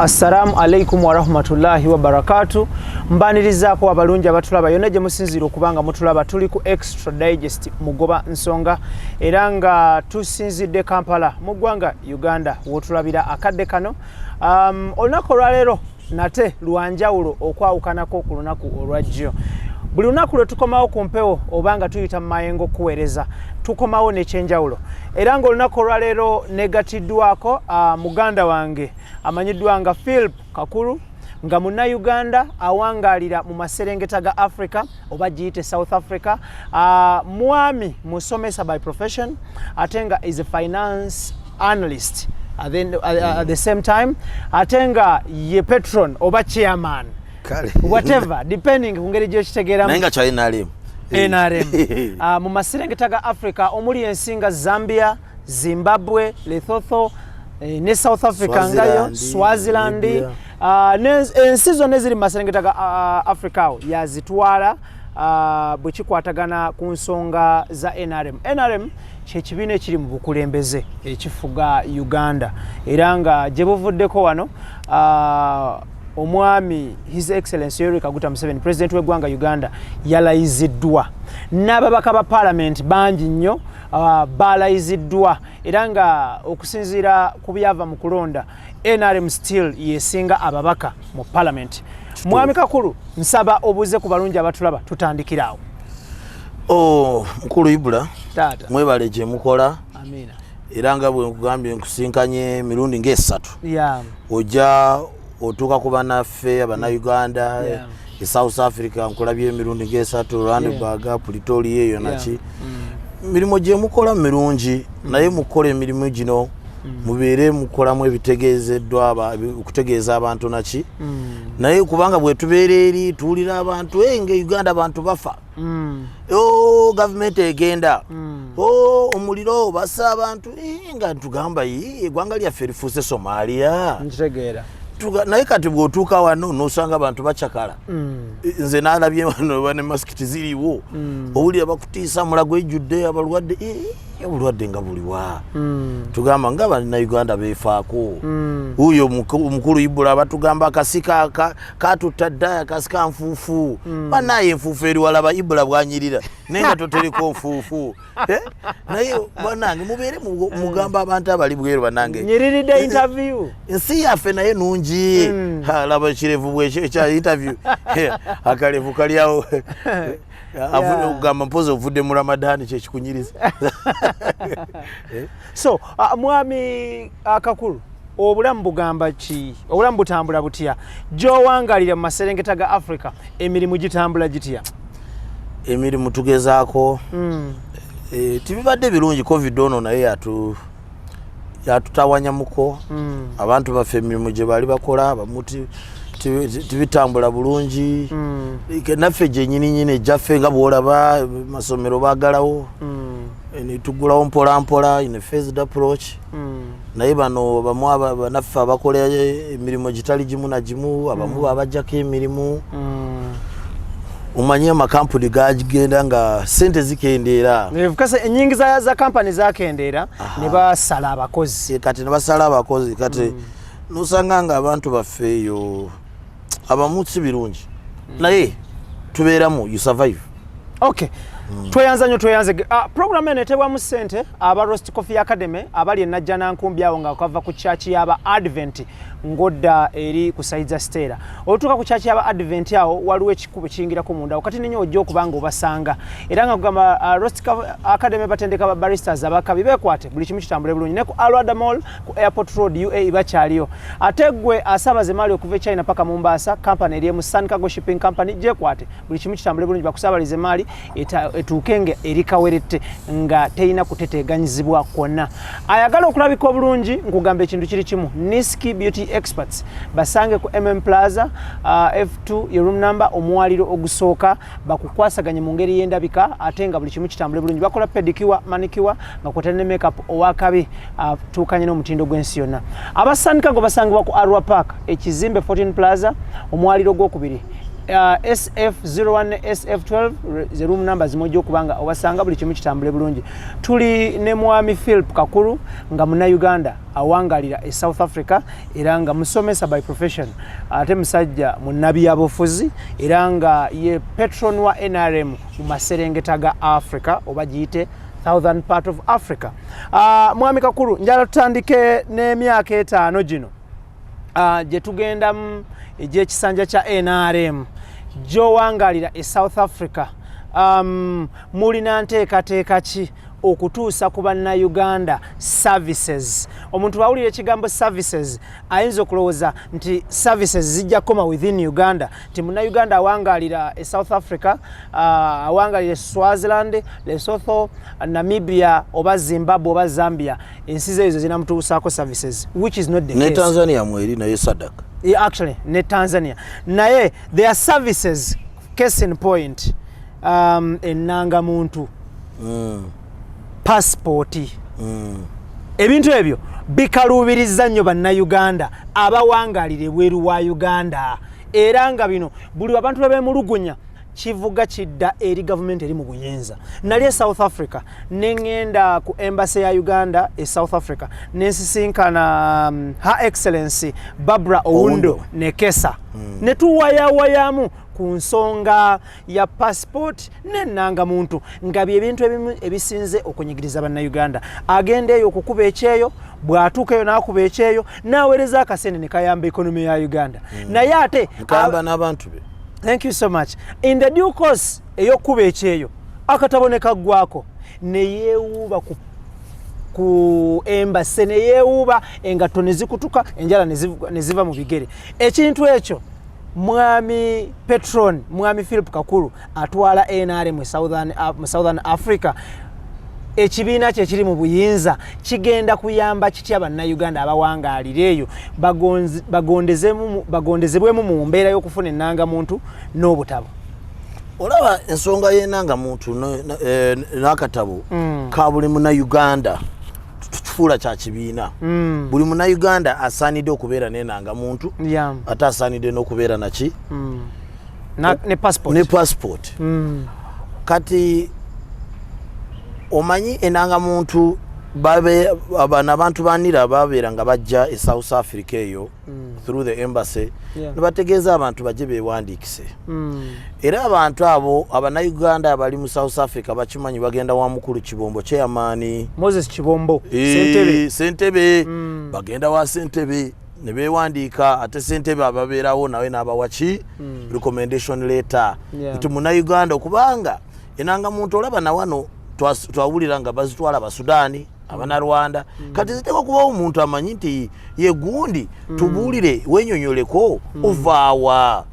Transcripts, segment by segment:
Assalamu alaikum wa rahmatullahi wa barakatuh. Mbanirizaako abalungi abatulaba yonna gye musinzira okubanga mutulaba tuli ku Extra Digest mugoba nsonga era nga tusinzidde Kampala mu ggwanga Uganda wotulabira akadde kano. Olunaku olwaleero nate lwanjawulo okwawukanako ku lunaku olwajjo. Buli lunaku lwe tukomawo ku mpewo obanga tuyita mu mayengo kuweereza tukomawo n'ekyenjawulo era ng'olunaku olwaleero negatiddwako muganda wange amanyiddwa nga KAKURU nga Munnayuganda awangaalira mu maserengeta ga Africa oba giyite South Africa, mwami musomesa by profession ate nga is a finance analyst at the same time ate nga ye patron oba chairman whatever depending ku ngeri gy'okitegeeramu naye nga kyali NRM mu maserengeta ga Africa omuli ensinga Zambia, Zimbabwe, Lesotho ne South Africa ngayo Swaziland ensi zonna eziri mu maserengeta ga Africa yazitwala bwe kikwatagana ku nsonga za NRM. NRM kyekibiina ekiri mu bukulembeze ekifuga Uganda era nga gye buvuddeko wano omwami His Excellency Yoweri Kaguta Museveni President w'eggwanga Uganda yalayiziddwa n'ababaka ba Parliament bangi nnyo balayiziddwa era nga okusinziira ku byava mu kulonda NRM still yesinga ababaka mu Parliament. Mwami Kakuru nsaba obuze ku balungi abatulaba tutandikirawo. Mukulu IBRAH tata mwebale gye mukola. Amina. Era nga bwe nkugambye nkusinkanye mirundi ng'esatu. Ojja otuuka ku bannaffe Abannayuganda e South Africa nkulabye emirundi ng'esatu, Rwanda, Pretoria eyo naki. Mirimu gye mukola mirungi naye mukola emirimu gino mubeere mukolamu ebitegeezeddwa okutegeeza abantu naki naye kubanga bwe tubeera eri tuwulira abantu nga Uganda abantu bafa gavumenti egenda omuliro bassa abantu nga tugamba eggwanga lyaffe lifuuse Somalia nkitegeera naye kati bw'otuuka wano n'osanga abantu bakyakala. Nze naalabye wano ne masikiti ziriwo owulira bakutiisa mulago ejjudde abalwadde obulwadde nga buliwa tugamba nga Bannayuganda beefaako. Huyo omukulu IBRAH batugamba akasika katutta dda akasika nfuufu banaye enfuufu eri walaba IBRAH bwanyirira naye nga totereko nfuufu naye banange mubeere mugamba abantu abali bweru banange nyiriridde interview ensi yaffe naye nungi laba ekirevu bwekya interview akalevu kalyawo ugamba mpozi ovudde mu Ramadani kyekikunyiriza. So mwami Kakuru obulamu bugamba ki, obulamu butambula butya gy'owangalira mu maserengeta ga Africa emirimu gitambula gitya? Emirimu tugezaako tibibadde birungi covid ono naye yatutawanyamuko abantu baffe emirimu gye bali bakola abamu tibitambula bulungi naffe gyennyini gyaffe nga bwolaba masomero baagalawo nitugulawo mpolampola in a phased approach naye bano bamu banaffe abakola emirimu gitali gimu na gimu abamu babajjako emirimu umanye amakampuni gagenda nga sente zikendeera kase enyingiza za kampani zakendeera ne basala abakozi kati ne basala abakozi kati nosanga nga abantu baffe eyo abamu si birungi naye tubeeramu you survive. Okay. Tweyanza nnyo tweyanze. Program eno etebwamu ssente aba Roast Coffee Academy abali e Najjanankumbi awo nga kava ku church y'aba Advent ngodda eri ku Saiza Stera. Otuuka ku church y'aba Advent awo waliwo ekikubo kiyingirako munda wakati ninyo ojja okubanga obasanga era nga kugamba Roast Coffee Academy batendeka ba baristas abakabi bekwate buli kimu kitambule bulungi ne ku Alwada Mall ku Airport Road UAE bakyaliyo ate gwe asabaze mali okuva China paka Mombasa company eri mu Sun Cargo Shipping Company gyekwate buli kimu kitambule bulungi bakusabalize mali etuukenge erikawerette nga teyina kuteteeganyizibwa kwonna. Ayagala okulabika obulungi nkugamba ekintu kiri kimu Niski Beauty Experts basange ku Plaza F2 ye room number omwaliro ogusooka bakukwasaganye mu ngeri y'endabika ate nga buli kimu kitambule bulungi bakola pedicure manicure nga kwotera ne makeup owakabi tuukanye n'omutindo gw'ensi yonna. Abasanika go basangibwa ku Arua Park ekizimbe 14 Plaza omwaliro gw'okubiri SF01 SF12 ze room number zimojja okubanga obasanga buli kimu kitambule bulungi. Tuli ne mwami Philip Kakuru nga muna Uganda awangalira e South Africa era nga musomesa by profession ate musajja munabi yabofuzi era nga ye patron wa NRM mu maserengeta ga Africa oba giyite southern part of Africa. Mwami Kakuru njala tutandike n'emyaka 5 gino gye tugenda egy'ekisanja kya NRM gy'owangalira e South Africa. Mulina nteekateeka ki okutuusa ku bannayuganda services? Omuntu bawulira ekigambo services ayinza okulowooza nti services zijja koma within Uganda, nti munnayuganda awangalira e South Africa, awangalira e Swaziland, Lesotho, Namibia oba Zimbabwe oba Zambia, ensi ezo zinamutuusaako services, which is not the case. Ne Tanzania mweri naye Sadaka. Yeah, actually ne Tanzania naye there are services, case in point, enanga muntu, passport, ebintu ebyo bikaluubiriza nnyo bannayuganda abawangalire bweru wa Uganda era nga bino buli abantu babemulugunya kivuga kidda eri government eri mu buyinza. Nali e South Africa nengenda ku embassy ya Uganda e South Africa nensisinkana Her Excellency Barbara Oundo Nekesa netuwayawayamu ku nsonga ya passport n'ennanga muntu nga byebintu ebimu ebisinze okunyigiriza bannayuganda. Agenda eyo okukuba ekyeyo, bw'atuuka eyo n'akuba ekyeyo n'aweereza akasente ne kayamba ekonomi ya Uganda. Naye ate kayamba n'abantu be. Thank you so much. In the due course eyokuba ekyeyo akatabo ne kaggwako ne yeewuuba ku embassy ne yeewuuba engatto ne zikutuka enjala ne ziva mu bigere. Ekintu ekyo mwami patron mwami Philip Kakuru atwala NRM mu Southern Africa, ekibiina kye kiri mu buyinza kigenda kuyamba kitya bannayuganda abawangalira eyo bagondezebwemu mu mbeera y'okufuna ennanga muntu n'obutabo. Olaba ensonga y'ennanga muntu n'akatabo ka buli munnayuganda tukifuula kya kibiina. Buli munnayuganda asaanidde okubeera n'ennanga muntu, ate asaanidde n'okubeera naki ne passport. Kati omanyi enanga muntu abantu banira babeera nga bajja e South Africa eyo through the embassy ne bategeeza abantu bajje beewandiikise. Era abantu abo abannayuganda abali mu South Africa bakimanyi bagenda wa mukulu Kibombo Chairman Moses Kibombo Sentebe bagenda wa Sentebe ne beewandiika, ate Sentebe ababeerawo nawe n'abawaki recommendation letter nti munnayuganda okubanga enanga muntu olaba na wano twawulira nga bazitwala Abasudani, Abanarwanda, kati ziteekwa kubawo omuntu amanyi nti ye gundi tubuulire wenyonyoleko ovaawa,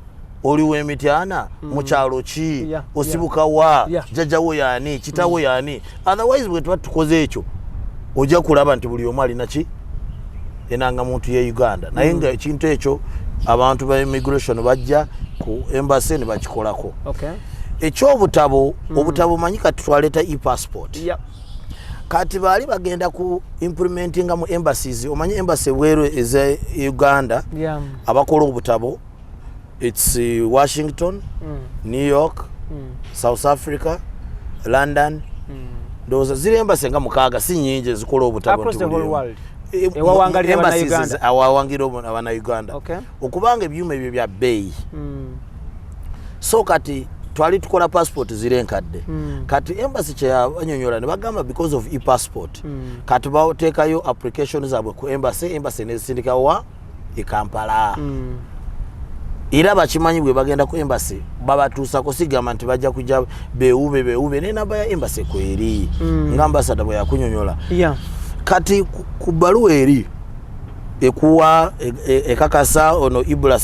oli w'emityana mu kyalo ki, osibuka wa, jjajjawo yaani, kitawo yaani. Otherwise bwe tuba tukoze ekyo ojja kulaba nti buli omu alina ki enanga muntu ye Uganda. Naye nga ekintu ekyo abantu ba immigration bajja ku embassy ne bakikolako. Ekyobutabo obutabo manyi kati twaleta e-passport. Kati baali bagenda ku implementinga mu embassies. Omanyi embassy weero eza Uganda abakola obutabo, it's Washington, New York, South Africa, London. Those zile embassy nga mukaaga si nyingi zikola obutabo across the whole world. Awawangira Abannayuganda okubanga ebyuma ebyo bya bbeeyi. So kati twali tukola passport zirenkadde. Kati embassy kye yabanyonyola ne bagamba because of e-passport kati bateekayo application zaabwe ku embassy nezisindikawo wa e Kampala. Era bakimanyi bwe bagenda ku embassy babatuusako sigamba nti bajja kujja beewube n'enamba ya embassy kweri nga ambassador bwe yakunyonyola. Kati ku bbaluwa eri ekuwa ekakasa ono IBRAH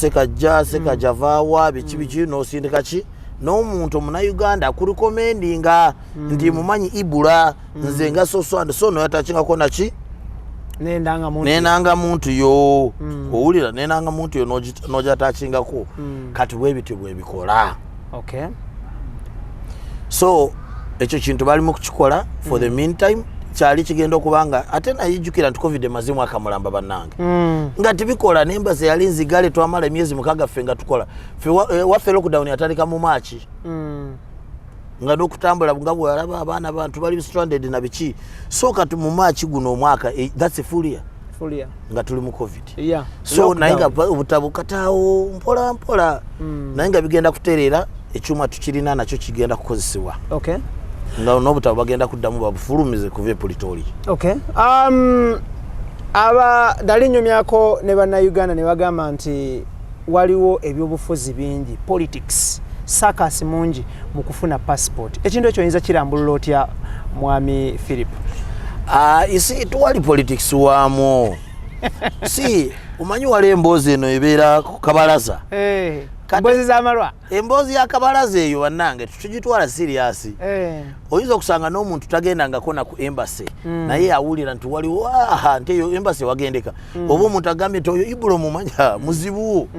sekajja vaawa biki n'osindika ki n'omuntu omunnayuganda akurekomendinga nti mumanyi IBRAH nze nga so no yatakingako naki n'enanga muntu yo owulira n'enanga muntu yo n'ojatakingako. Kati bwebityo bwebikola. So ekyo kintu bali mu kukikola for the meantime kyali kigenda okubanga ate nayijjukira nti covid emazimu akamulamba bannange nga tibikola n'embazi yali nzigale twamala emyezi 6 ffe nga tukola waffe lockdown yatandika mu Maachi nga n'okutambula nga bwalaba abaana bantu bali stranded na biki so kati mu Maachi guno omwaka that's a full year nga tuli mu covid so naye nga obutabukataawo mpola mpola naye nga bigenda kutereera ekyuma tukirina nakyo kigenda kukozesebwa nga n'obutabo bagenda kuddamu babufulumize kuva epolitori aba dali nnyumyako ne bannayuganda ne bagamba nti waliwo ebyobufuzi bingi politics sakasi mungi mu kufuna passport ekintu ekyo oyinza kirambulula otya mwami Philip? Isi tuwali politics wamo si umanyi wali emboozi eno ebeera ku kabalaza emboozi z'amalwa emboozi ya kabalaza eyo bannange tugitwala serious oyinza okusanga n'omuntu tagendangako na ku embassy naye awulira nti waliwo nti eyo embassy wagendeka oba omuntu agambye nti oyo IBRAH mumanya muzibu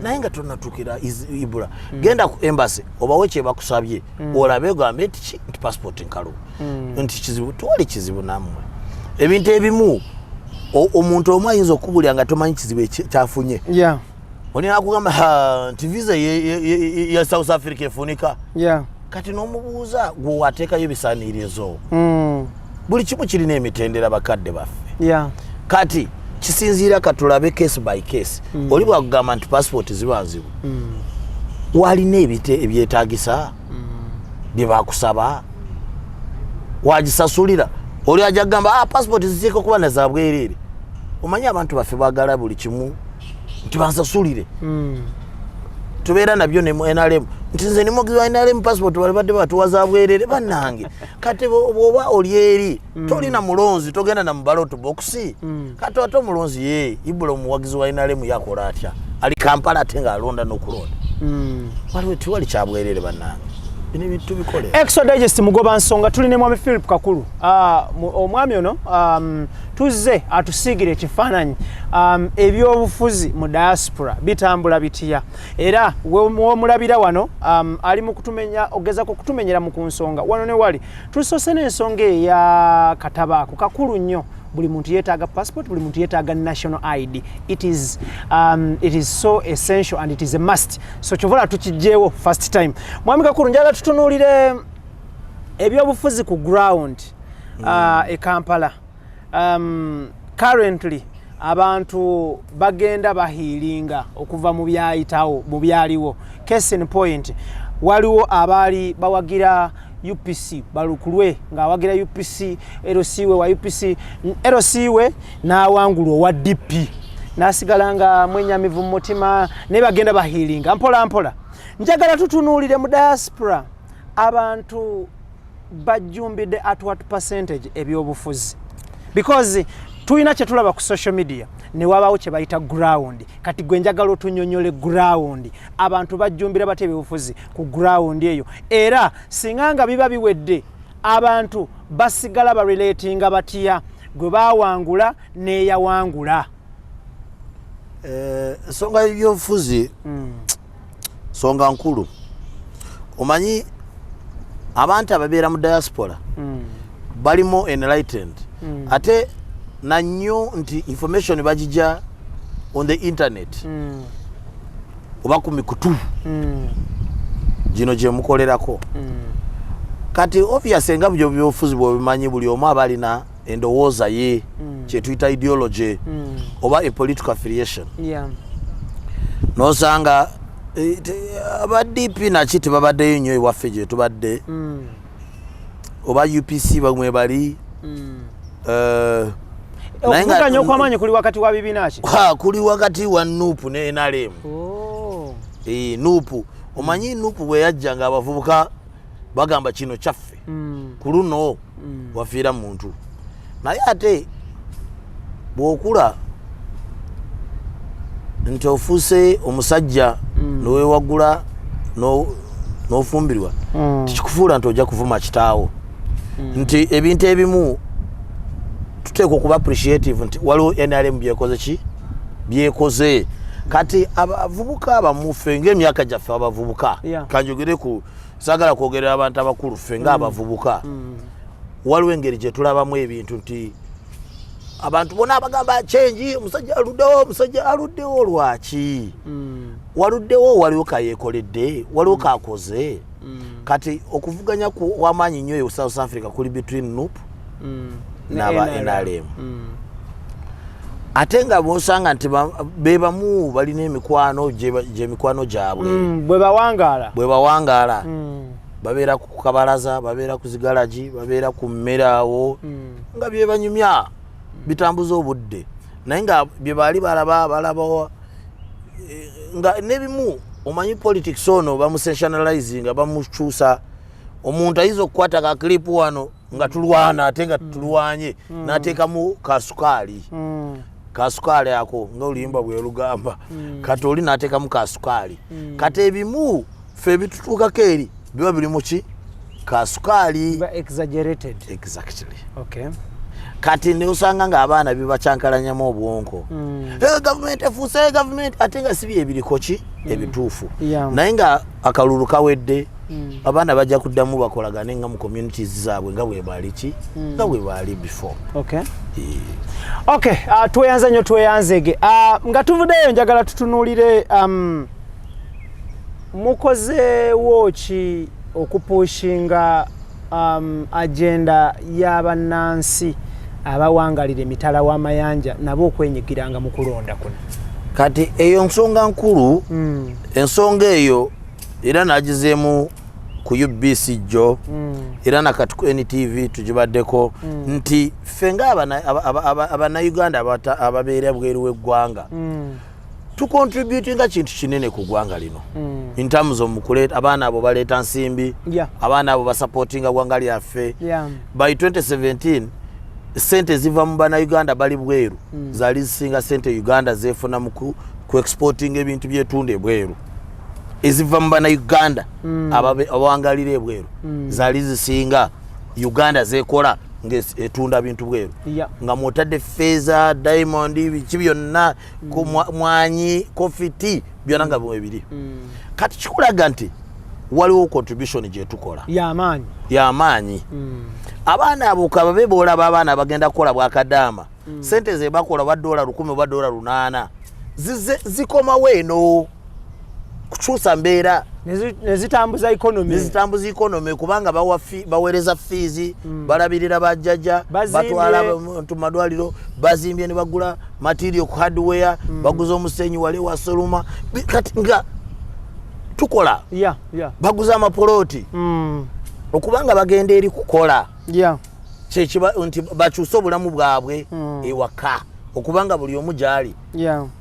naye nga tonnatukira IBRAH genda ku embassy obawe kye bakusabye olabe ogambe nti passport nkalu nti kizibu tuwali kizibu nammwe ebintu ebimu omuntu omu ayinza okubulya nga tomanyi kizibu kyafunye onina akugamba nti visa ya South Africa efunika kati n'omubuuza gwe wateekayo ebisaaniirizo buli kimu kirina emitendera bakadde baffe kati kisinziira katulabe case by case oli bwakugamba nti passport ziba nzibu walina ebyetaagisa bye bakusaba wagisasulira oli ajja kugamba passport ziteeka okuba na za bwereere omanyi abantu baffe baagala buli kimu nti bansasulire tubeera nabyo ne NRM nti nze ne mugizi wa NRM passport balibadde batuwaza bwereere bannange kati bw'oba oli eri tolina mulonzi togenda na mu ballot box kati ate omulonzi ye IBRAH omuwagizi wa NRM yakola atya ali Kampala ate ng'alonda n'okulonda waliwo tiwali kyabwereere bannange bino ebintu bikole Extra Digest mugoba nsonga tuli ne mwami Philip Kakuru omwami ono tuzze atusiigire ekifaananyi ebyobufuzi mu diaspora bitambula bitya era womulabira wano ali mu kutumenya ogezako kutumenyera mu kunsonga wano ne wali tusoose n'ensonga eya katabaako kakulu nnyo buli muntu yeetaaga passport buli muntu yeetaaga national ID it is so essential and it is a must so kyovola tukijjeewo first time mwami Kakuru njala tutunuulire ebyobufuzi ku ground e Kampala currently abantu bagenda bahiilinga okuva mu byayitawo mu byaliwo case in point waliwo abaali bawagira UPC balukulwe ng'awagira UPC erosiwe wa UPC erosiwe n'awangulwa wa DP nasigala nga mwenyamivu mu mutima ne bagenda bahiilinga mpola mpola njagala tutunuulire mu diaspora abantu bajjumbidde at what percentage ebyobufuzi because tuyina kye tulaba ku social media ne wabawo kye bayita ground kati gwe njagala otunyonyole ground abantu bajjumbira bate ebyobufuzi ku ground eyo era singanga biba biwedde abantu basigala ba relatinga batya gwe bawangula ne yawangula songa ebyobufuzi songa nkulu omanyi abantu ababeera mu diaspora balimo enlightened ate na nnyo nti information bagijja on the internet oba ku mikutu gino gye mukolerako kati obviously nga byo byobufuzi bwobimanyi buli omu aba alina endowooza ye kye tuyita ideology oba a political affiliation nosanga aba DP naki tebabaddeyo nnyo ewaffe gye tubadde oba UPC bamwe bali okuvuganya okw'amaanyi kuli wakati wa bibiina ki kuli wakati wa NUP ne NRM NUP omanyi NUP bwe yajja nga abavubuka bagamba kino kyaffe ku luno wafiira muntu naye ate bw'okula nti ofuuse omusajja nowewagula n'ofumbirwa tikikufuula nti ojja kuvuma kitaawo nti ebintu ebimu tuteekwa okuba appreciative nti waliwo NRM byekoze ki byekoze kati abavubuka abamu ffe ng'emyaka gyaffe abavubuka kanjogere ku saagala kwogerera abantu abakulu ffe ng'abavubuka waliwo engeri gye tulabamu ebintu nti abantu bonna abagamba change omusajja aluddewo lwaki waluddewo waliwo kayeekoledde waliwo kakoze kati okuvuganya w'amaanyi nnyo eyo South Africa kuli between NUP n'aba NRM ate nga bw'osanga nti bebamu balina emikwano gy'emikwano gyabwe bwe bawangaala babeera ku kabalaza babeera ku zigalagi babeera ku mmeraawo nga byebanyumya bitambuza obudde naye nga bye baali balaba nga nebimu omanyi politics ono bamusensationalizing nga bamukyusa omuntu ayiza okukwata ka clip wano nga tulwana ate nga tulwanye n'ateekamu kasukaali ako nga oluyimba bwe lugamba kati oli n'ateekamu kasukaali kati ebimu ffe bitutuukako eri biba biri mu ki kasukaali exaggerated exactly kati ne usanga ng'abaana bibacyankalanyamu obwonko gavumenti efuuse gavumenti ate nga si bye ebiriko ki ebituufu naye nga akalulu kawedde abaana bajja kuddamu bakolagane nga mu communities zaabwe nga bwe baali ki nga bwe baali before tweyanze nnyo tweyanzege nga tuvuddeyo njagala tutunuulire mukozeewo ki okupushinga agenda y'abannansi abawangalira emitala w'amayanja nabo okwenyigiranga mu kulonda kuno kati eyo nsonga nkulu ensonga eyo era nagizeemu ku UBC jjo era nakati ku NTV tugibaddeko nti ffe nga abannayuganda ababeera bweru w'eggwanga tukontributinga kintu kinene ku ggwanga lino in terms of mukuleeta abaana abo baleeta nsimbi abaana abo basupportinga ggwanga lyaffe by 2017 sente ziva mu bannayuganda bali bweru zaali zisinga sente Uganda zeefuna mu ku exporting ebintu byetunda ebweru eziva mu bannayuganda abawangalira ebweru zaali zisinga Uganda zeekola etunda bintu bweru nga mwotadde feeza diamond biki byonna mwanyi kofiti byonna nga bwebiri kati kikulaga nti waliwo contribution gye tukola y'amaanyi abaana abo kababe boolaba abaana bagenda kukola bwakadaama sente ze bakola $1 10 oba $8 zikomawo eno kukyusa mbeera nezitambuza economy kubanga baweereza fees balabirira bajjajja batwala mu madwaliro bazimbye ne bagula material ku hardware baguza omusenyi wale wa soluma kati nga tukola baguza amapoloti okubanga bagenda eri kukola kyekiba nti bakyusa obulamu bwabwe ewaka okubanga buli omu gyali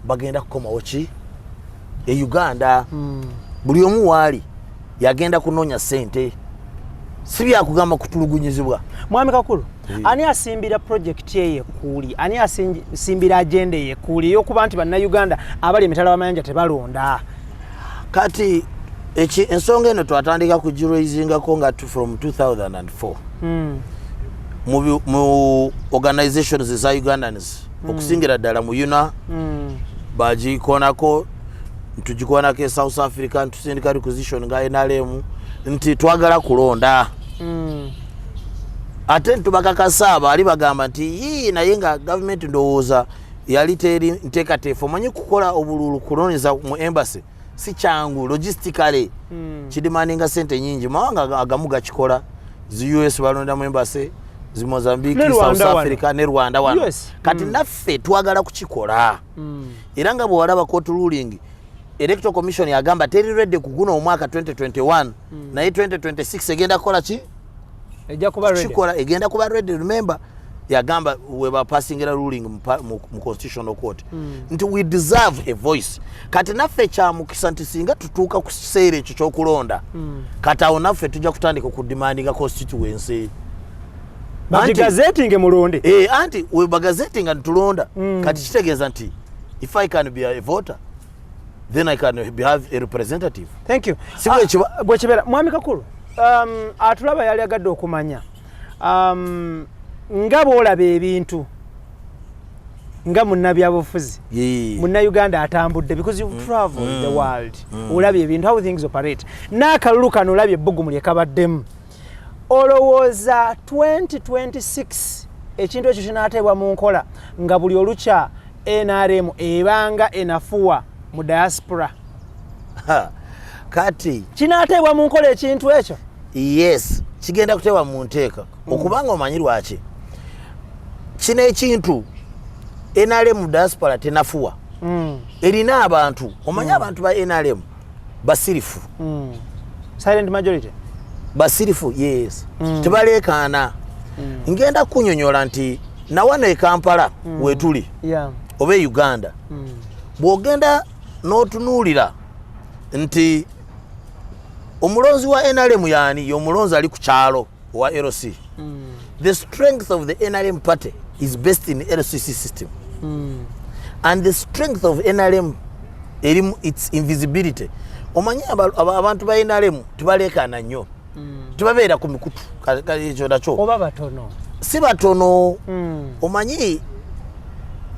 bagenda kukomawo ki e Uganda buli omu waali yagenda kunoonya sente si byakugamba kutulugunyizibwa. Mwami Kakuru, ani asimbira project ye kuli, ani asimbira agenda ye kuli yokuba nti bannayuganda abali emitala w'amayanja tebalonda. Kati ensonga eno twatandika kugiraisingako nga from 2004 mu organizations za Ugandans okusingira ddala mu UNA bagikonako tugikonako South Africa tusindika requisition nga NRM nti twagala kulonda ate ntubakakasa ali bagamba nti yii naye nga government ndowooza yali teri nteekateefu omanyi kukola obululu kuloniza mu embassy si kyangu logistically kidimandinga sente nyingi mawanga agamu gakikola zi US balonda mu embassy zi Mozambique South Africa ne Rwanda wano kati naffe twagala kukikola era nga bwe walaba court ruling Electoral Commission yagamba teri ready kuguna omwaka 2021 naye 2026 egenda kola ki ejja kuba ready chikola egenda kuba ready remember yagamba we ba passing a ruling mu constitutional court nti we deserve a voice kati naffe kya mukisa nti singa tutuuka ku kiseera ekyo ky'okulonda kati awo naffe tujja kutandika ku demandinga constituency gazetting mulonde anti we gazetting ntulonda kati kitegeeza nti if I can be a voter then I can have a representative. Thank you. Bwechibera Mwami Kakuru atulaba yali agadde okumanya nga boolaba ebintu nga munnabyabufuzi munna-Uganda atambudde because you travel the world olabye ebintu how things operate n'akalulu kano olabye ebbugumu lyekabaddemu olowooza 2026 ekintu ekyo kinaatebwa mu nkola nga buli olukya NRM ebanga enafuwa mu diaspora kati kinaatebwa mu nkola ekintu ekyo? Yes, kigenda kuteebwa mu nteeka okubanga omanyi lwaki kino ekintu NRM mu diaspora tenafuwa erina abantu omanyi abantu ba NRM basirifu silent majority basirifu yes tebaleekaana ngenda kunyonyola nti nawano e Kampala wetuli oba e Uganda bw'ogenda n'otunuulira nti omulonzi wa NRM yaani y'omulonzi ali ku kyalo wa LC. The strength of the NRM party is based in the LCC system. And the strength of NRM its invisibility. Omanyi abantu ba NRM tebaleekaana nnyo tebabeera ku mikutu ekyo nakyo oba batono si batono omanyi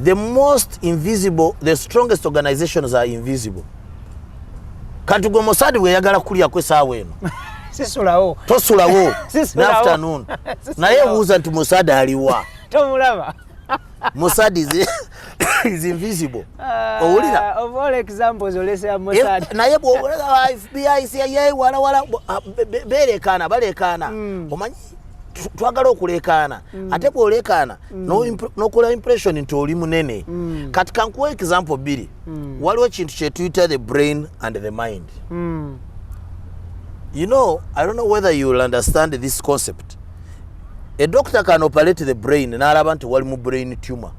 the most invisible, the strongest organizations are invisible. Kati gwe Mossad bweyagala kulya kwesaawa eno sisulawo tosulawo n'afternoon naye buuza nti Mossad aliwa tomulaba Mossad is invisible. Owulira of all examples olesea Mossad naye bw'olaba FBI CIA wala baleekaana omanyi twagala okuleekaana ate bw'oleekaana n'okola impression nti oli munene. Kati kankuwa example bbiri waliwo ekintu kye tuyita the brain and the mind. You know, I don't know whether you will understand this concept. A doctor can operate the brain n'alaba nti wali mu brain tumor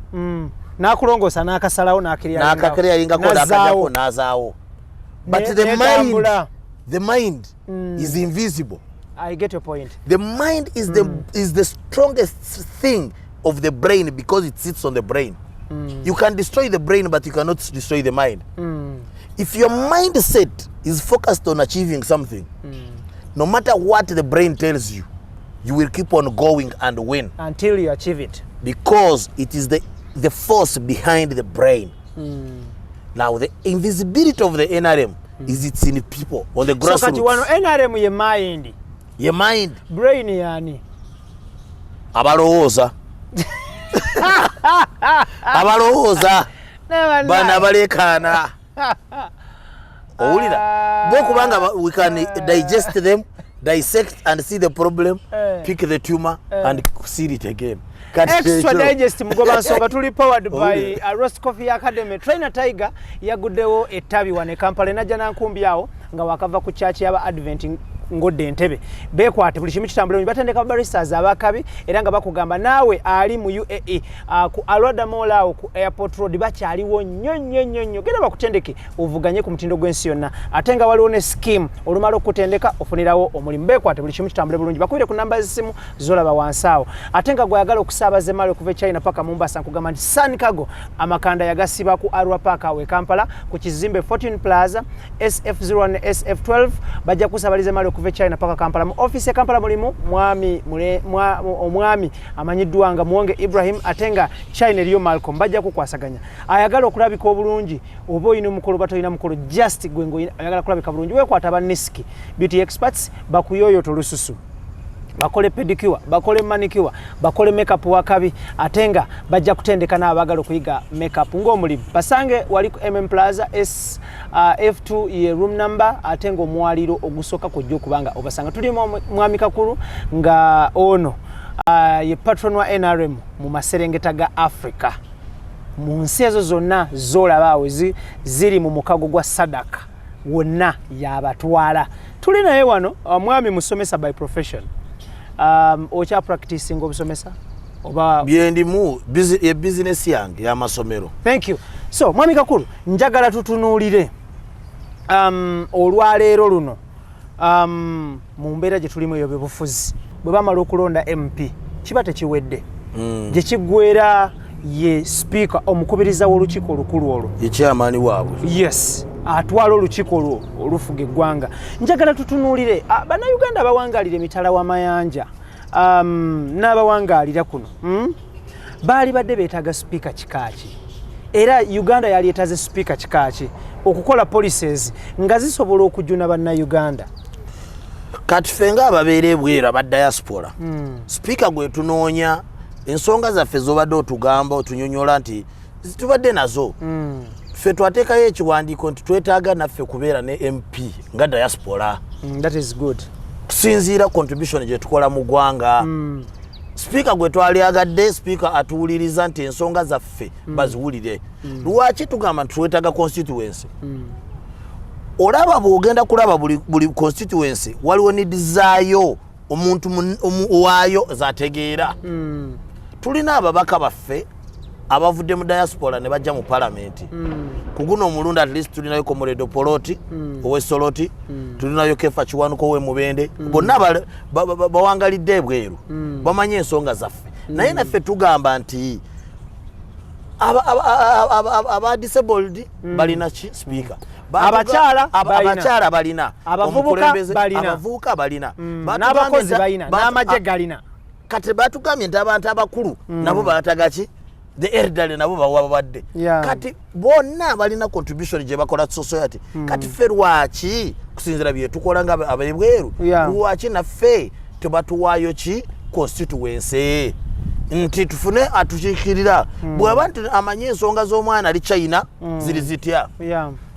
n'akulongoosa n'akasalawo n'akakiriyingako n'azaawo. But the mind is invisible. I get your point. The mind is the strongest thing of the brain because it sits on the brain. You can destroy the brain, but you cannot destroy the mind. If your mindset is focused on achieving something, no matter what the brain tells you, you will keep on going and win. Until you achieve it. Because it is the force behind the brain. Now, the invisibility of the NRM is it's in people, on the grassroots. So kati wano NRM ye mind. Ye mind. Brain yani. Abalowooza. Abalowooza. Bana baleekaana. Owulira. Bw'okubanga we can digest them, dissect and see the problem, pick the tumor and seal it again. Extra digest mugoba nsonga tuli powered by Roast Coffee Academy. Trainer Tiger yaguddewo ettabi wane Kampala najja nankumbi awo nga wakava ku church yaba Advent ngodde Entebbe. Bekwate buli kimu kitambula batendeka baristas abakabi era nga bakugamba naawe ali mu UAE ku Alwada Mall awo ku Airport Road bakyaliwo nnyo genda bakutendeke ovuganye ku mutindo gw'ensi yonna ate nga waliwo ne scheme olumala okutendeka ofunirawo omulimu. Bekwate buli kimu kitambula bulungi bakubire ku namba z'essimu zolaba wansi awo ate nga gwayagala okusaabaza emali okuva China paka Mombasa nkugamba nti Sun Cargo amakanda yagasiba ku Arua Park awe Kampala ku kizimbe 14 Plaza SF01 SF12 bajja kusabaliza emali okuva China paka Kampala. Mu office ya Kampala mulimu omwami amanyiddwa nga Muwonge Ibrahim atenga China eriyo Malcolm bajja kukwasaganya ayagala okulabika obulungi oba oyina omukolo batoyina mukolo just gwengo ayagala kulabika bulungi wekwata banniski beauty experts bakuyoyoto lususu bakole pedicure bakole manicure bakole makeup wakabi atenga bajja kutendeka n'abagala okuyiga makeup ng'omulimu basange wali ku Plaza F2 ye room number atenga omwaliro ogusoka kujja okubanga obasanga tuli mwami Kakuru nga ono ye patron wa NRM mu maserengeta ga Africa mu nsi ezo zonna zolabaawe ziri mu mukago gwa sadaka wonna yabatwala tuli naye wano mwami musomesa by profession. Ocha practicing obusomesa oba byendimu business yange ya masomero. Thank you. So mwami Kakuru njagala tutunuulire olwaleero luno mu mbeera gye tulimu eyo bebufuzi bwe bamala okulonda MP kiba tekiwedde gye kiggwera ye speaker omukubiriza w'olukiiko olukulu olwo ye chairman waabwe. Yes atwala olukiiko olwo olufuga eggwanga. Njagala tutunuulire bannayuganda abawangalira emitala w'amayanja n'abawangalira kuno baali badde beetaaga speaker kikaaki era Uganda yali etaaze speaker kikaaki okukola policies nga zisobola okujjuna bannayuganda. kati fenga ababeere bwera ba diaspora speaker gwe tunoonya ensonga zaffe zobadde otugamba otunyonyola nti tubadde nazo ffe twateekayo ekiwandiiko nti twetaaga naffe kubeera ne MP nga diaspora. That is good. Kusinziira contribution gye tukola mu ggwanga. Speaker gwe twalyagadde speaker atuwuliriza nti ensonga zaffe baziwulire. Lwaki tugamba nti twetaaga constituency? Olaba bw'ogenda kulaba buli constituency waliwo nidizaayo omuntu waayo zategeera. Tulina ababaka baffe abavudde mu diaspora ne bajja mu parliament. Kuguno omulundi at least tulinayo Comrade Poloti owesoloti, tulinayo Kefa Kiwanuko we Mubende, bonna bawangalidde ebweru bamanye ensonga zaffe. Naye naffe tugamba nti aba disabled balina ki speaker, abakyala balina, abavubuka balina, n'abakozi balina, n'amagye galina. Kati batugambye nti abantu abakulu nabo baatagaki the elderly nabo bawabadde. Kati bonna balina contribution gye bakola society. Kati ffe lwaki kusinzira bye tukola nga abebweru lwaki naffe tebatuwaayo ki constituency nti tufune atukiikirira bw'aba nti amanye ensonga z'omwana ali China ziri zitya,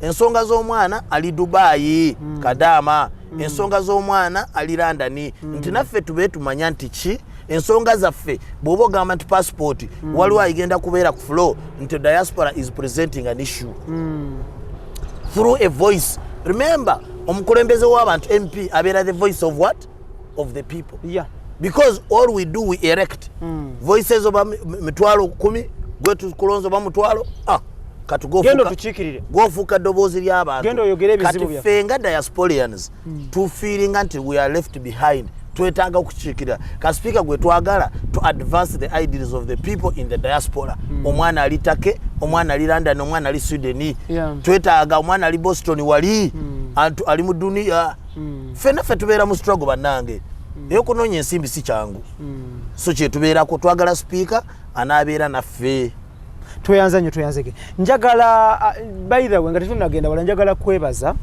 ensonga z'omwana ali Dubai Kadama, ensonga z'omwana ali London, nti naffe tube tumanya nti ki ensonga zaffe bw'oba ogamba nti passport waliwo ayigenda kubeera ku flow nti diaspora is presenting an issue through a voice. Remember omukulembeze w'abantu MP abeera the voice of what? Of the people. Because all we do we erect voices of mitwalo 10 gwe tukulonzo ba mutwalo gofuuka ddoboozi ly'abantu. Kati ffe nga diasporians tufiiringa nti we are left behind, twetaaga okukiikirira. Kaspeaker gwe twagala to advance the ideals of the people in the diaspora. Omwana ali Take, omwana ali London, omwana ali Sweden, twetaaga omwana ali Boston wali ali mu dunia. Ffe tubeera mu struggle bannange. Eyokunoonya ensimbi si kyangu. So kye tubeerako twagala speaker anaabeera naffe. Tweyanzege. Njagala by the way nga tetunagenda wala njagala kwebaza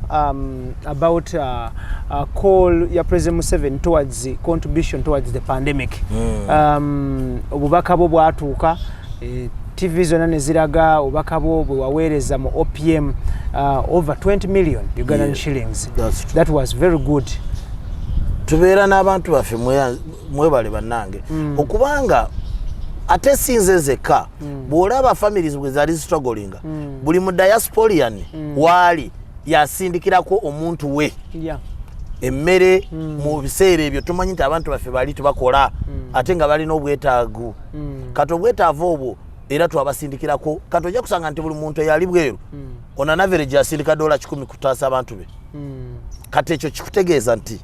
about call ya President Museveni towards contribution towards the pandemic. Obubaka bwo bwatuuka TV zonna ne ziraga obubaka bwo bwe waweereza mu OPM over 20 million Ugandan shillings. That was very good. Tubeera n'abantu baffe mwebale bannange okubanga ate sinze zeka bw'olaba families bwe zali struggling buli mu diasporian waali yasindikirako omuntu we emmere mu biseera ebyo. Tumanyi nti abantu baffe bali tubakola ate nga balina obwetaavu. Kati obwetaavu obwo era twabasindikirako. Kati ojja kusanga nti buli muntu eyali bweru on an average asindika $10 kutaasa abantu be. Kati ekyo kikutegeeza nti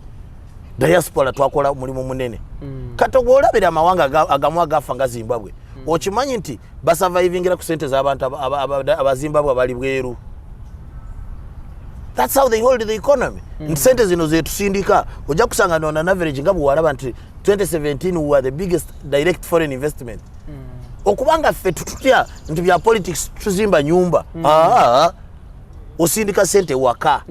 diaspora twakola mulimu munene. Kati bw'olabira amawanga agamu agafa nga Zimbabwe okimanyi nti basurvivingira ku sente z'abantu abazimbabwe abali bweru. That's how they hold the economy. Sente zino zetusindika ojja kusanga on an average nga bw'olaba nti 2017 we were the biggest direct foreign investment. Okubanga ffe tututya nti bya politics tuzimba nyumba osindika sente waka.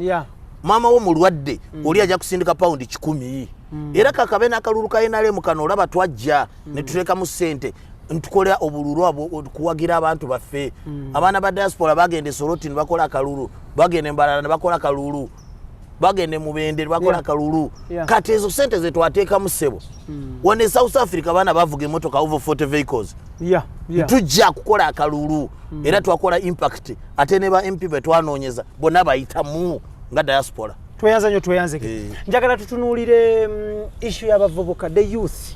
Mama wo mulwadde oli ajja kusindika pound 10. Era kakabe n'akalulu kayinale mu kano olaba twajja ne tuleka mu sente ntukolera obululu abo kuwagira abantu baffe. Abaana ba diaspora bagende Soroti ne bakola akalulu, bagende Mbarara ne bakola akalulu, bagende Mubende ne bakola akalulu. Kati ezo sente ze twateeka mu ssebo wane South Africa abaana bavuga emmotoka over 40 vehicles. Tujja kukola akalulu era twakola impact ate ne ba MP be twanoonyeza bonna bayitamu nga diaspora. Tweyanzeke. Njagala tutunuulire issue y'abavubuka, the youth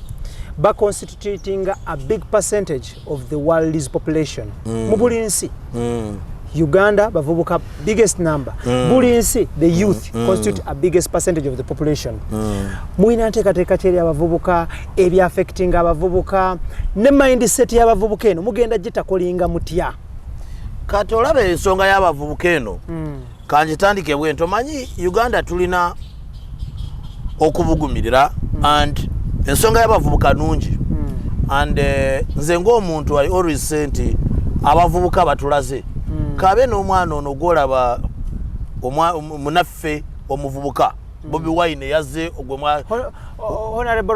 constituting a big percentage of the world's population. Mu buli nsi Uganda bavubuka biggest number. Buli nsi the youth constitute a biggest percentage of the population. Muina nteekateeka ki eri abavubuka ebya affecting abavubuka ne mindset y'abavubuka eno mugenda gitakolinga mutya? Kati olaba ensonga y'abavubuka eno kanjitandike bwento manyi Uganda tulina okubugumirira and ensonga y'abavubuka nungi and nze ng'omuntu I always say nti abavubuka batulaze kabe n'omwana ono gwolaba munaffe omuvubuka Bobi Wine yazze ogwemwa Honorable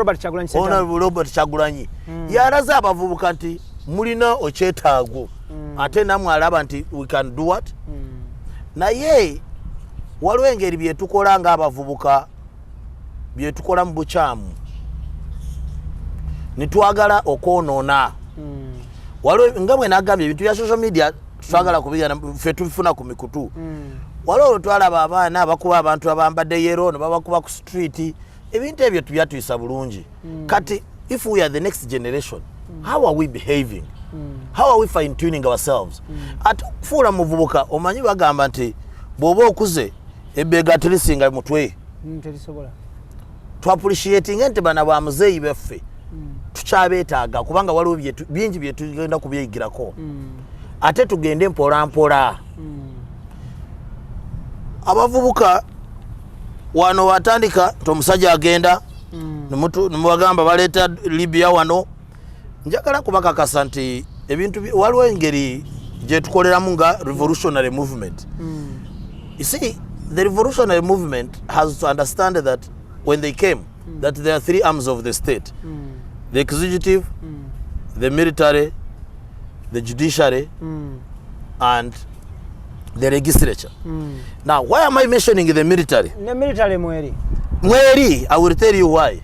Robert Kyagulanyi yaraze abavubuka nti mulina okyetaago ate namwe alaba nti we can do what naye waliwo engeri byetukola ng'abavubuka byetukola mu bukyamu nitwagala okwonoona waliwo nga bwe nagambye ebintu bya social media twagala kubigana ffe tubifuna ku mikutu waliwo twalaba abaana abakuba abantu abambadde yero ne babakuba ku street ebintu ebyo tubyatuyisa bulungi kati if we are the next generation how are we behaving how are we fine tuning ourselves atukufuula muvubuka omanyi bagamba nti bw'oba okuze ebbega terisinga mutwe tu appreciating nti bana bwa muzeeyi baffe tukyabeetaaga kubanga waliwo bingi bye tugenda kubyeyigirako ate tugende mpola mpola abavubuka wano watandika nti omusajja agenda nemubagamba baleeta Libya wano njagala kubakakasa nti ebintu waliwo engeri gye tukoleramu nga revolutionary movement you see the revolutionary movement has to understand that when they came that there are three arms of the state the executive the military the judiciary and the legislature now why am I mentioning the military mweri I will tell you why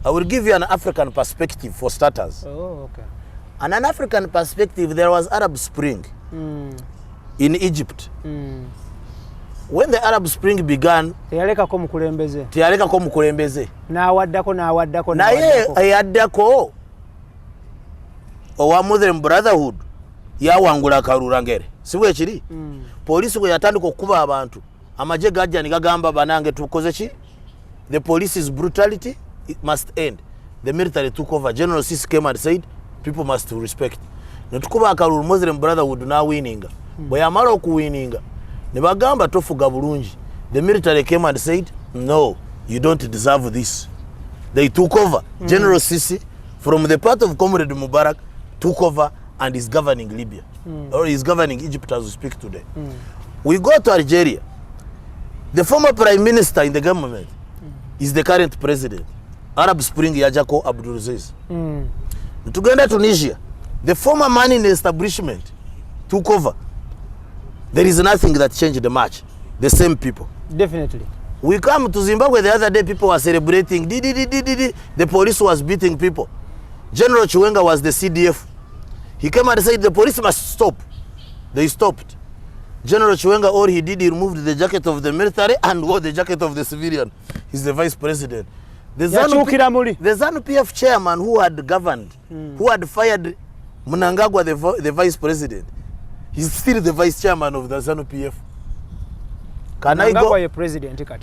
I will give you an African perspective for starters okay and an African perspective there was Arab Spring in Egypt when the Arab Spring began teyalekako mukulembeze n'awaddako naye eyaddako owa Muslim Brotherhood yawangula akalulangere si bwe kiri poliisi bwe yatandika okukuba abantu amagye gajja ne gagamba banange tukoze ki the police's brutality it must end the military took over General Sisi came and said people must respect netukuba akalulu Muslim Brotherhood na winninga bwe yamala okuwinninga ne bagamba tofuga bulungi the military came and said no you don't deserve this they took over General Sisi from the part of Comrade Mubarak took over and is governing Libya or is governing Egypt as we speak today we go to Algeria the former prime minister in the government is the current president Arab Spring yajako Abdulaziz tugenda Tunisia the former man in the establishment took over there is nothing that changed the match the same people definitely we come to Zimbabwe the other day people were celebrating the police was beating people General Chiwenga was the CDF he came and said the police must stop they stopped General Chiwenga all he did he removed the jacket of the military and wore the jacket of the civilian he's the vice president the ZANU-PF chairman who had governed who had fired Mnangagwa the vice president he's still the vice chairman of the ZANU-PF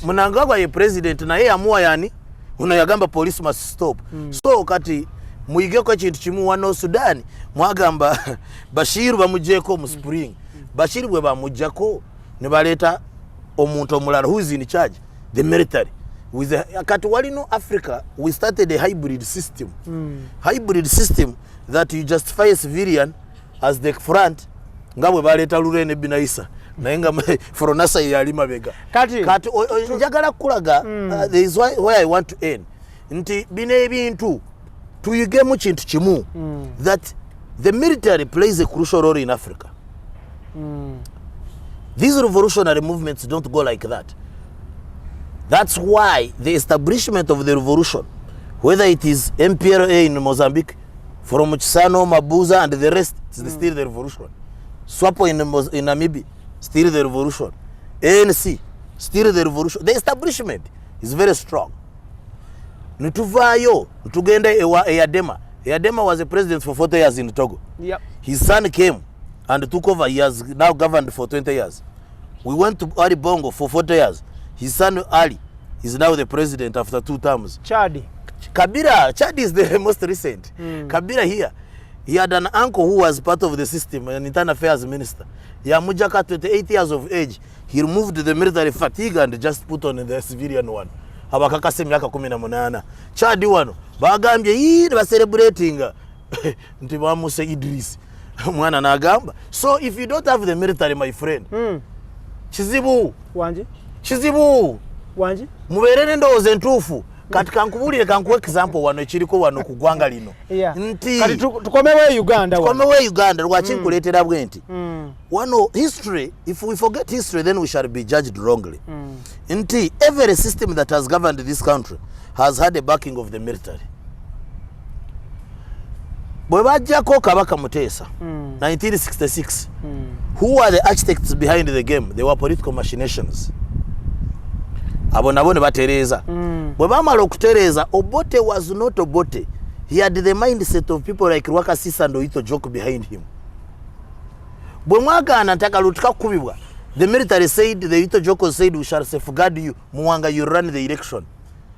Mnangagwa ye president na yeye amua yani unayagamba police must stop so kati muigeko ekintu kimu wano Sudan mwagamba Bashir bamujeko mu spring Bashir bwe bamujjako ne baleta omuntu omulala who is in charge the military with kati walino Africa we started a hybrid system that you justify a civilian as the front ngabwe baleta Lurene Binaisa nayenga Foronasa yali mabega kati njagala kulaga there is where I want to end nti bine ebintu tuyigemu kintu kimu that the military plays a crucial role in Africa these revolutionary movements don't go like that that's why the establishment of the revolution whether it is MPLA in Mozambique from Chisano Mabuza and the rest is still the revolution SWAPO in Namibia still the revolution ANC still the revolution the establishment is very strong Nituvayo tugenda Eyadema was a president for 40 years in Togo his son came and took over he has now governed for 20 years we went to Ali Bongo for 40 years his son Ali is now the president after 2 terms Chad is the most recent Kabila here he had an uncle who was part of the system an internal affairs minister Yamujaka 28 years of age he removed the military fatigue and just put on the civilian one abakakase myaka 18 Chad wano bagambye yii ba celebrating nti bamuse Idris mwana nagamba so if you don't have the military my friend chizibu wanji mubeere n'endowooza entuufu kati kankubulire kankuwa example wano ekiriko wano ku ggwanga lino nti kati tukomewo Uganda lwaki nkuleetera bwe nti wano history, if we forget history then we shall be judged wrongly. Nti every system that has governed this country has had a backing of the military. Bwe bajjako Kabaka Muteesa 1966 who were the architects behind the game? They were political machinations. Abo nabo ne batereeza bwe bamala okutereeza Obote was not Obote. He had the mindset of people like Rwakasisa and Oito Joko behind him. Bwe mwagaana ntakalutuka kubibwa, the military said, the Oito Joko said, we shall safeguard you. Muwanga, you run the election.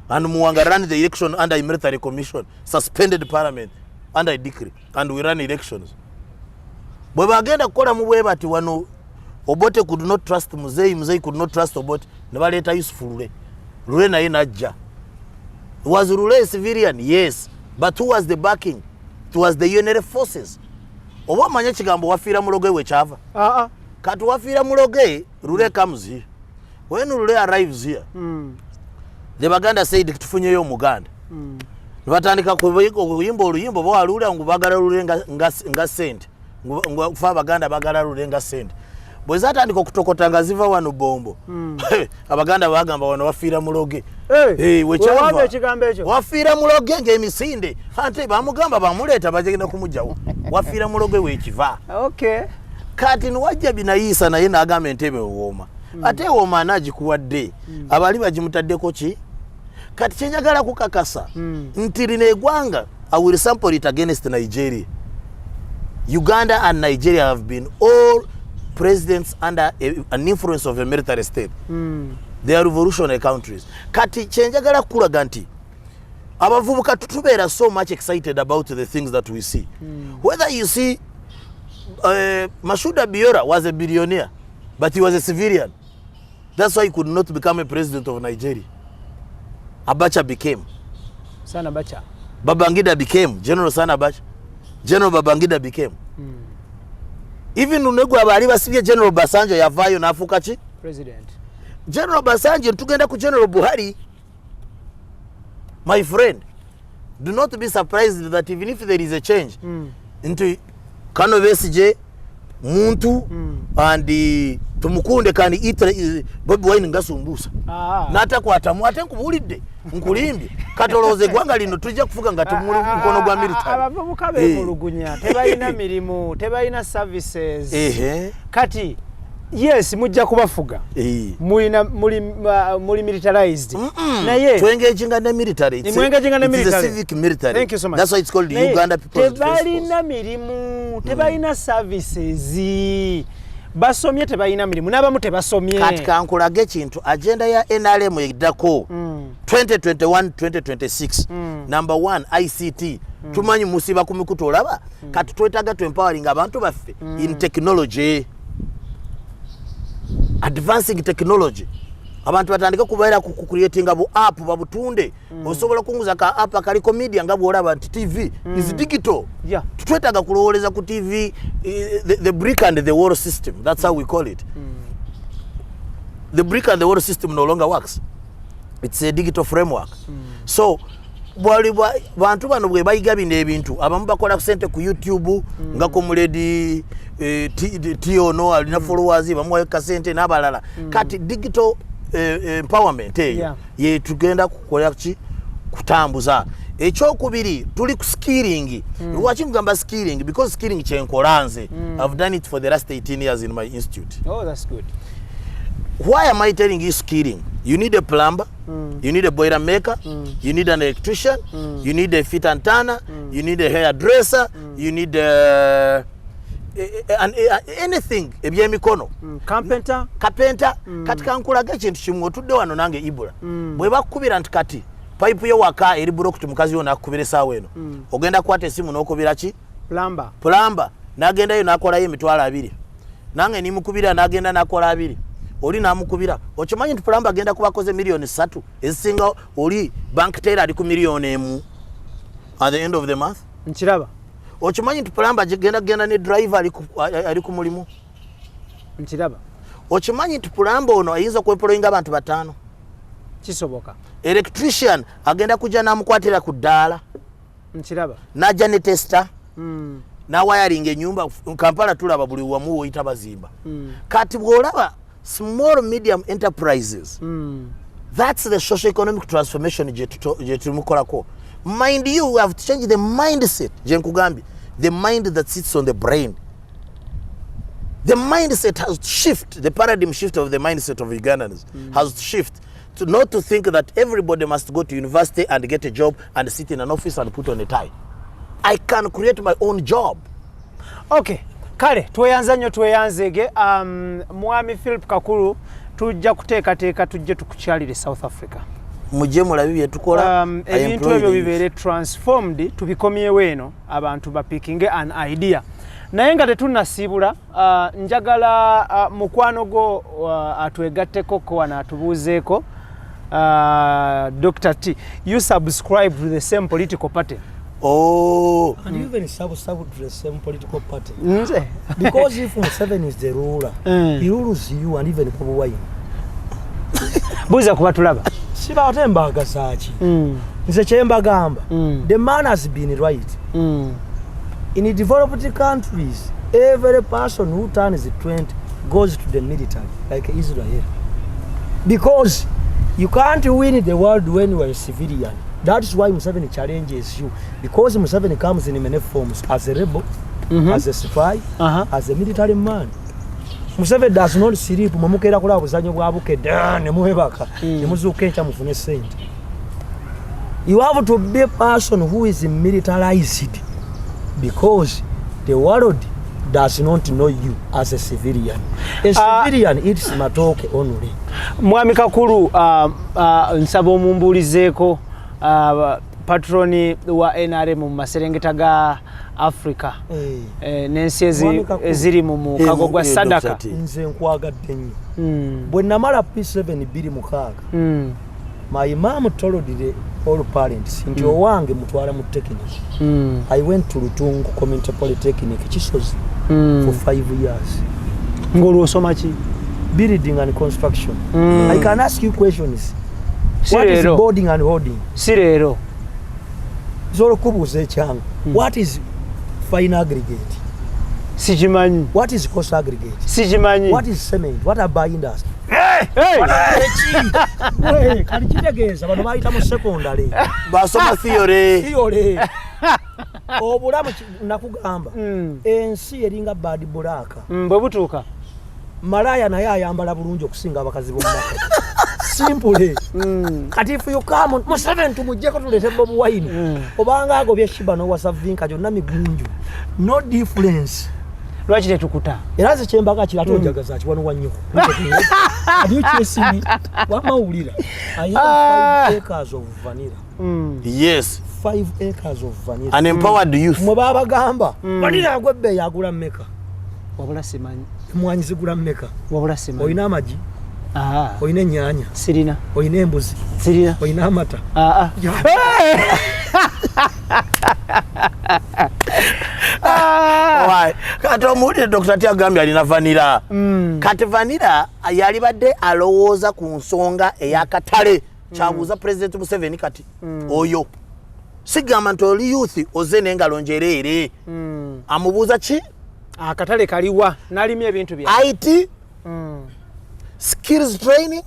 And Muwanga ran the election under a military commission, suspended parliament under a decree, and we ran elections. Bwe bagenda kukola mu bwe bati wano Obote could not trust Muzeyi could not trust Obote. Ne baleeta Yusufu Lule naye najja. Was Lule a civilian? Yes. But who was the backing? It was the UNL forces. Oba manya kigambo wafiira Muloge we kyava? Kati wafiira Muloge, Lule comes here. When Lule arrives here, the Baganda said tufunyeyo Muganda. Batandika kuyimba oluyimbo bo alula ngu bagala Lule nga sente. Ngu fa Baganda bagala Lule nga sente. Bwe zatandika okutokota nga ziva wano bombo. Abaganda bagamba wano wafiira Muloge. We kyava ekigambo ekyo. Wafiira Muloge ng'emisinde. Ate bamugamba bamuleeta bagenda kumugjawo. Wafiira Muloge wekiva. Okay. Kati niwajja binayisa naye n'agamba entebe wooma. Ate wooma anagikuwadde. Abali bagimutaddeko ki? Kati kyenjagala kukakasa nti lino eggwanga, I will sample it against Nigeria. Uganda and Nigeria have been all presidents under an influence of a military state. They are revolutionary countries. Kati kyenjagala kulaga nti abavubuka tutubeera so much excited about the things that we see. Whether you see Mashuda Biora was a billionaire, but he was a civilian. That's why he could not become a president of Nigeria. Abacha became. Sana Abacha. Babangida became. General Sana Abacha. General Babangida became. Even Unegwa bali basibye General Basanjo yavayo nafuka ki? President. General Basanjo tugenda ku General Buhari. My friend, do not be surprised that even if there is a change into Kano Besigye, Muntu, and tumukunde kandi ite Bobi Wine ngasumbusa. Nata kwatamu ate nkubulidde nkulimbi katoloze gwanga lino tujja kufuga nga tumuli mukono gwa military. Abavubuka beemulugunya tebalina mirimu, tebalina services. Kati yes mujja kubafuga. Muli militarized. Naye twengekinga ne military. It's a civic military. Thank you so much. That's why it's called the Uganda People's Defense Force. Tebalina mirimu, tebalina services. Basomye tebalina mirimu n'abamu tebasomye. Kati kankulage kintu agenda ya NRM eddako 2021-2026 number 1 ICT tumanyi musiba ku mikutu olaba kati twetaaga to empowering abantu baffe in technology, advancing technology. Abantu batandika kubaera ku creating abo app babutunde osobola kunguza ka app akaliko media nga bwolaba nti TV is digital. Twetaaga kulowoleza ku TV the brick and the wall system. That's how we call it. The brick and the wall system no longer works. It's a digital framework. So bwali bantu bano bwe bayiga bino ebintu abamu bakola ku sente ku YouTube nga ko muledi Tiono alina followers bamuwa ka sente n'abalala. Kati digital empowerment ye tugenda kukola ki kutambuza. Ekyokubiri tuli ku skilling. Lwaki ngamba skilling? Because skilling kyenkolanze. I've done it for the last 18 years in my institute. Oh, that's good. Why am I telling you skilling? You need a plumber, you need a boiler maker, you need an electrician, you need a fit and tanner, you need a hairdresser, you need anything ebyemikono. Carpenter. Katika nkulaga ekintu kimu otudde wano nange IBRAH. Bwe bakubira nti kati pipe yo waka eri block mukazi yo nakubira sawa eno. Ogenda kwata esimu n'okubira ki? Plumber. Nagenda yo nakola yo emitwalo 2. Nange nimukubira nagenda nakola 2. Oli namukubira. Okimanyi nti plumber agenda kubakoze milioni 3 ezisinga oli bank teller ali ku milioni 1 at the end of the month. Nkiraba. Okimanyi nti plumber genda ne driver ali ku mulimu. Nkiraba. Okimanyi nti plumber ono ayinza kwepoloyinga abantu 5. kisoboka. Electrician agenda kuja namukwatira ku ddaala nkiraba najja ne testa na wiring enyumba Kampala tulaba buli wamu oyita bazimba kati bwolaba small medium enterprises that's the socio-economic transformation je tumukolako. Mind you, we have to change the mindset. Je nkugambye, the mind that sits on the brain. The mindset has to shift. The paradigm shift of the mindset of Ugandans has to shift to not to think that everybody must go to university and get a job and sit in an office and put on a tie. I can create my own job. Okay. Kale tweyanzege Mwami Philip Kakuru tujja kuteekateeka tujje tukukyalire South Africa. Mujje mulabi bye tukola ebintu ebyo bibeere transformed tubikomyewo eno abantu bapikinge an idea. Naye nga tetunnasiibula njagala mukwano go atwegatteko ko wana atubuuzeeko Dr. T, you subscribe to the same political party. Oh, and even subscribe to the same political party. Because if Museveni is the ruler, he rules you and even Bobi Wine. Buza kubatulaba. Sibatemba gasachi. Nze chemba gamba. The man has been right. In developed countries, every person who turns 20 goes to the military, like Israel. Because you can't win the world when you are a civilian. That's why Museveni challenges you. Because Museveni comes in many forms, as a rebel, as a spy, as a military man. Museveni does not sleep. Mamukera kula buzanyo bwabuke ne muhebaka ne muzuke encha mufune sente. You have to be a person who is militarized, because the world does not know you as a civilian. A civilian eats matoke only. Mwami Kakuru nsaba omumbulizeeko patroni wa NRM mu maserengeta ga Africa n'ensi eziri mu mukago gwa Sadaka. Nze nkwagadde nnyo. Bwe namala P7 26 my mom told the all parents nti owange mutwala mu technique. I went to Lutungu Community Polytechnic Kisozi for 5 years. Ngolo osoma ki? Building and construction. I can ask you questions. What is boarding and holding? Sirero. Zoro kubuze changu. What is fine aggregate? Sijimanyi. What is cost aggregate? Sijimanyi. What is cement? What are binders? Hey! Hey, kalikitegeza bano bayita mu secondary. Basoma theory. Theory. Obulamu nakugamba. Ensi eringa bad bulaka. Bwe butuuka. Malaya naye ayambala bulungi okusinga abakazi b'omumaka. Simple. Kati if you come Museveni tumujjeko tulete Bobi Wine. Obanga agobye shiba no wasavinka jonna migunju. No difference. Lwaki tetukuta? Era ze kyembaga kilatonjagaza kiwano wannyo. Adiyo kyesini wamawulira. I have 5 acres of vanilla. Yes. 5 acres of vanilla. An empowered youth. Mwe baba gamba. Vanilla agwebbe yagula mmeka. Wabula simanyi. Mwanyi zigula mmeka. Wabula simanyi. Oyina amaji. Oyina ennyanya. Sirina. Oyina embuzi. Sirina. Oyina amata. Kati omuwulire Dr. T agambye alina vanilla. Kati vanilla yali badde alowooza ku nsonga ey'akatale kyabuuza President Museveni kati oyo sigamba nti oli youth oze n'engalo njereere amubuuza ki? Akatale kaliwa nalimye ebintu bya IT skills training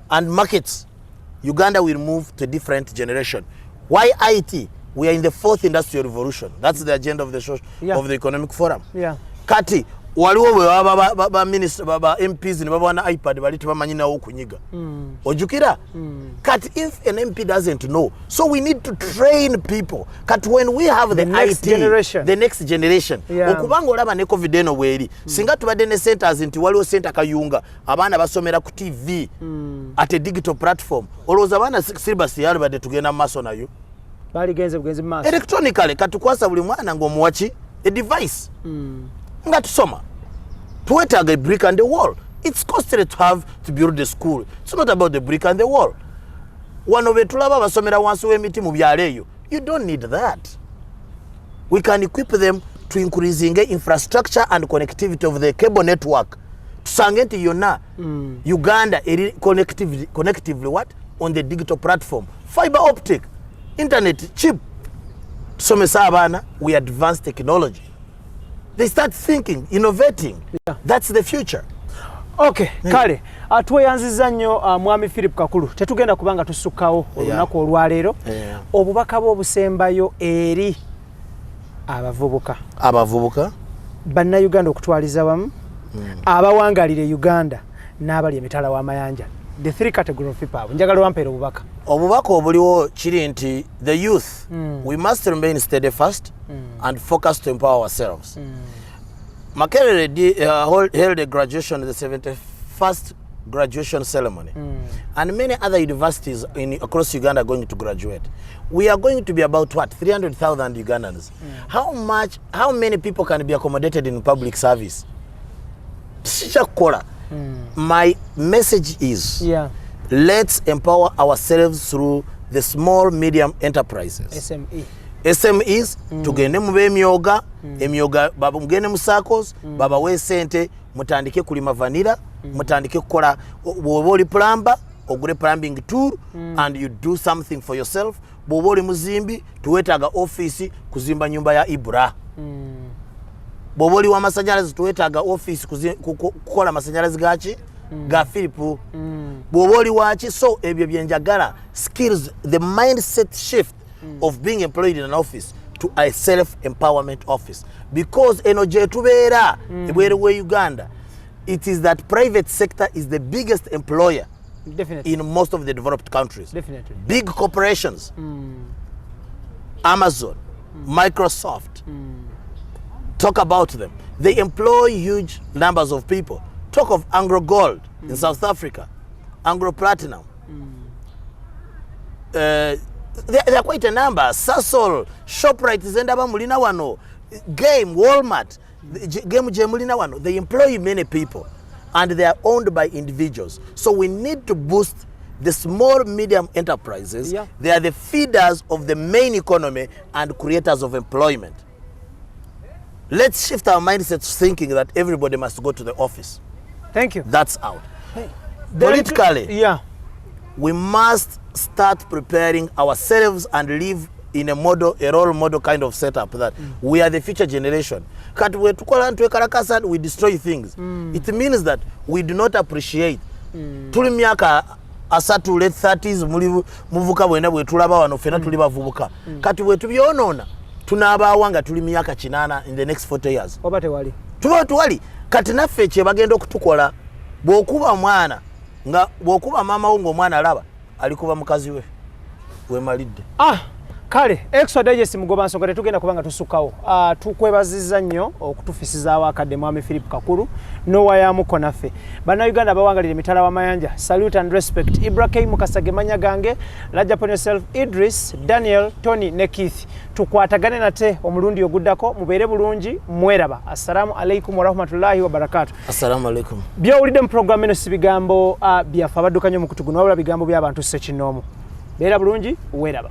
and markets. Uganda will move to a different generation. Why IT? We are in the 4th industrial revolution. That's the agenda of the of the economic forum. Kati waliwo bwe ba minister baba MPs ne baba na iPad bali tubamanyi nawo kunyiga. Ojukira? Kati if an MP doesn't know, so we need to train people. Kati when we have the next IT, generation. The next generation. Okubanga olaba ne COVID eno bweri. Singa tubadde ne centers nti waliwo center kayunga abaana basomera ku TV at a digital platform. Olowooza abaana syllabus yali badde tugenda mu maaso nayo. Bali genze bugenzi mu maaso. Electronically katukwasa buli mwana ng'omuwaki a device. Nga tusoma. Tuwetaaga a brick and the wall. It's costly to have to build a school. It's not about the brick and the wall. Wano betulaba basomera wansi w'emiti mu byalo eyo. You don't need that. We can equip them to increasing infrastructure and connectivity of the cable network tusange nti yonna Uganda eri connectively what on the digital platform, fiber optic, internet cheap. Tusomesa abaana, we advance technology. They start thinking, innovating. That's the future. Okay, kale tweyanziza nnyo mwami Philip Kakuru. Tetugenda kubanga tusukkawo olunaku olwaleero. Obubaka bw'obusembayo eri abavubuka bannayuganda okutwaliza wamu abawangalire Uganda n'abali emitala w'amayanja. The three category of people. Njagala wampeera obubaka obuliwo kiri nti the youth we must remain steadfast and focus to empower ourselves. Makerere held a graduation, the 71st graduation ceremony, and many other universities across Uganda are going to graduate. We are going to be about what, 300,000 Ugandans. How many people can be accommodated in public service? My message is, let's empower ourselves through the small medium enterprises. SMEs tugende mu b'emyoga baba mugende mu SACCOs baba we sente mutandike kulima vanilla mutandike kukola bwoba oli plumber ogule plumbing tool and you do something for yourself. Bwoba oli muzimbi tuwetaaga office kuzimba nyumba ya IBRAH. Bwoba oli wa masanyalazi tuwetaaga office kukola masanyalazi gachi ga Philip. Bwoba oli wachi, so ebyo byenjagala skills, the mindset shift of being employed in an office to a self-empowerment office, because enoje tubeera ebwerewe Uganda, it is that private sector is the biggest employer in most of the developed countries. Big corporations, Amazon, Microsoft, talk about them. They employ huge numbers of people. Talk of Anglo Gold in South Africa, Anglo Platinum. There are quite a number. Sasol, Shoprite, Zendaba Mulina Wano, Game, Walmart, Game Mulina Wano. They employ many people and they are owned by individuals. So we need to boost the small medium enterprises. They are the feeders of the main economy and creators of employment. Let's shift our mindsets thinking that everybody must go to the office. Thank you. That's out. Politically, we must start preparing ourselves and live in a role model kind of setup that we are the future generation. We destroy things. It means that we do not appreciate. Tuli myaka asatu late 30s muvuka bwena bwe tulaba wano fena tuli bavubuka. Kati bwe tubyonona tunaabawanga tuli myaka 8 in the next 40 years. Obate wali. Tuwali kati naffe kye bagenda okutukola bw'okuba mwana nga bw'okuba mama wo ng'omwana alaba alikuba mukazi we malidde. Kale extra digest mugoba nsonga tetugenda kubanga tusukkawo. Tukwebazizza nnyo okutufisizaawo akadde mwami Philip Kakuru n'owayamuko naffe. Bannayuganda abawangalira emitala w'amayanja, salute and respect. IBRAH Mukasage manya gange, lodge upon yourself, Idris, Daniel, Tony ne Keith. Tukwatagane nate omulundi oguddako, mubeere bulungi, mweraba. Assalamu alaikum wa rahmatullahi wa barakatuh. Assalamu alaikum. Byowulidde mu programu eno si bigambo byafa abadduka nnyo mu kutuguno, wabula bigambo by'abantu ssekinnoomu. Beera bulungi, weeraba.